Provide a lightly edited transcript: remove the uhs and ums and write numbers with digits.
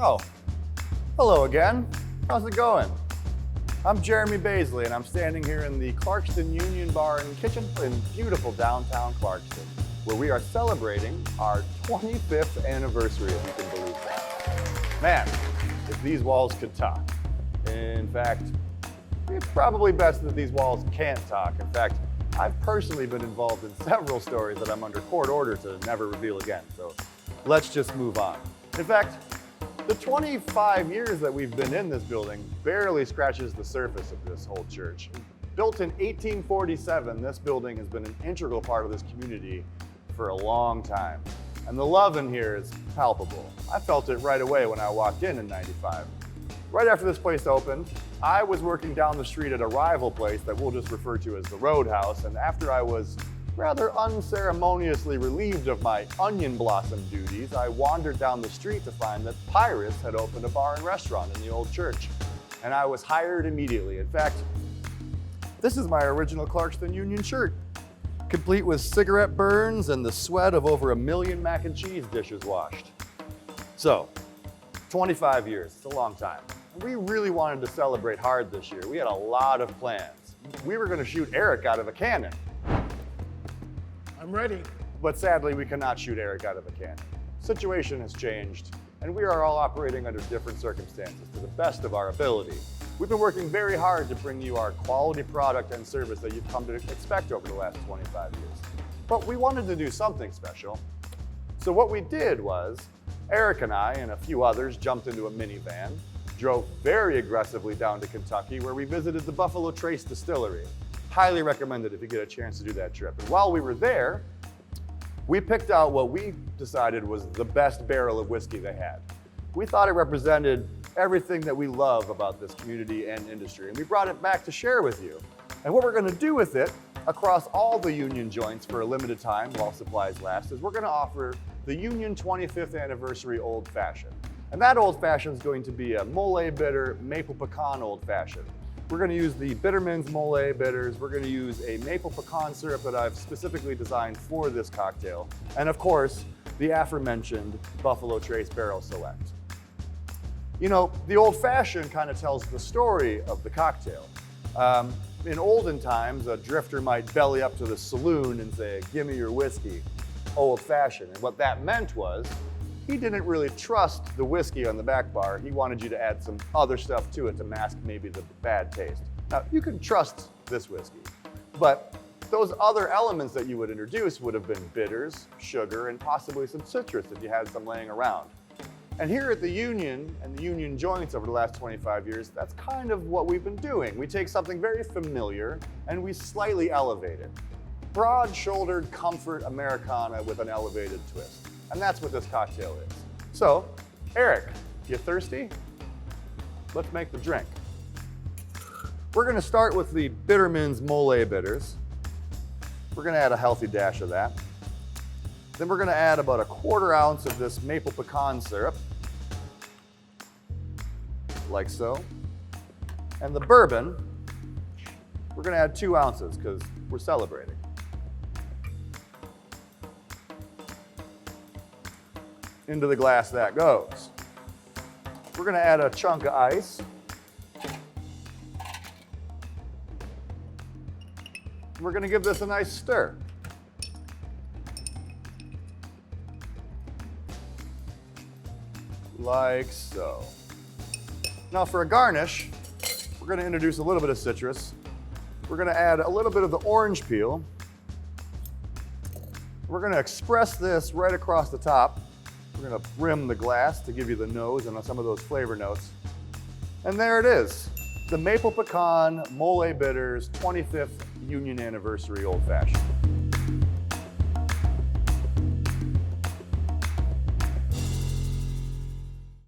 Oh, hello again. How's it going? I'm Jeremy Baisley, and I'm standing here in the Clarkston Union Bar and Kitchen in beautiful downtown Clarkston, where we are celebrating our 25th anniversary, if you can believe that. Man, if these walls could talk. In fact, it's probably best that these walls can't talk. In fact, I've personally been involved in several stories that I'm under court order to never reveal again, so let's just move on. In fact, the 25 years that we've been in this building barely scratches the surface of this whole church. Built in 1847, this building has been an integral part of this community for a long time. And the love in here is palpable. I felt it right away when I walked in '95. Right after this place opened, I was working down the street at a rival place that we'll just refer to as the Roadhouse, and after I was rather unceremoniously relieved of my onion blossom duties, I wandered down the street to find that Pirates had opened a bar and restaurant in the old church, and I was hired immediately. In fact, this is my original Clarkston Union shirt, complete with cigarette burns and the sweat of over 1 million mac and cheese dishes washed. So, 25 years, it's a long time. We really wanted to celebrate hard this year. We had a lot of plans. We were gonna shoot Eric out of a cannon. I'm ready. But sadly, we cannot shoot Eric out of a cannon. Situation has changed, and we are all operating under different circumstances to the best of our ability. We've been working very hard to bring you our quality product and service that you've come to expect over the last 25 years. But we wanted to do something special. So what we did was, Eric and I and a few others jumped into a minivan, drove very aggressively down to Kentucky, where we visited the Buffalo Trace Distillery. Highly recommended if you get a chance to do that trip. And while we were there, we picked out what we decided was the best barrel of whiskey they had. We thought it represented everything that we love about this community and industry, and we brought it back to share with you. And what we're gonna do with it across all the Union joints for a limited time while supplies last is we're gonna offer the Union 25th Anniversary Old Fashioned. And that Old Fashioned is going to be a molé bitter maple pecan Old Fashioned. We're gonna use the Bitterman's Molé bitters. We're gonna use a maple pecan syrup that I've specifically designed for this cocktail. And of course, the aforementioned Buffalo Trace Barrel Select. You know, the Old Fashioned kind of tells the story of the cocktail. In olden times, a drifter might belly up to the saloon and say, "Give me your whiskey, Old Fashioned." And what that meant was, he didn't really trust the whiskey on the back bar. He wanted you to add some other stuff to it to mask maybe the bad taste. Now, you can trust this whiskey, but those other elements that you would introduce would have been bitters, sugar, and possibly some citrus if you had some laying around. And here at the Union and the Union joints over the last 25 years, that's kind of what we've been doing. We take something very familiar and we slightly elevate it. Broad-shouldered comfort Americana with an elevated twist. And that's what this cocktail is. So, Eric, you thirsty? Let's make the drink. We're gonna start with the Bitterman's Molé bitters. We're gonna add a healthy dash of that. Then we're gonna add about 1/4 ounce of this maple pecan syrup, like so. And the bourbon, we're gonna add 2 ounces because we're celebrating. Into the glass that goes. We're gonna add a chunk of ice. We're gonna give this a nice stir. Like so. Now for a garnish, we're gonna introduce a little bit of citrus. We're gonna add a little bit of the orange peel. We're gonna express this right across the top. We're gonna rim the glass to give you the nose and some of those flavor notes. And there it is, the Maple Pecan Molé Bitters 25th Union Anniversary Old Fashioned.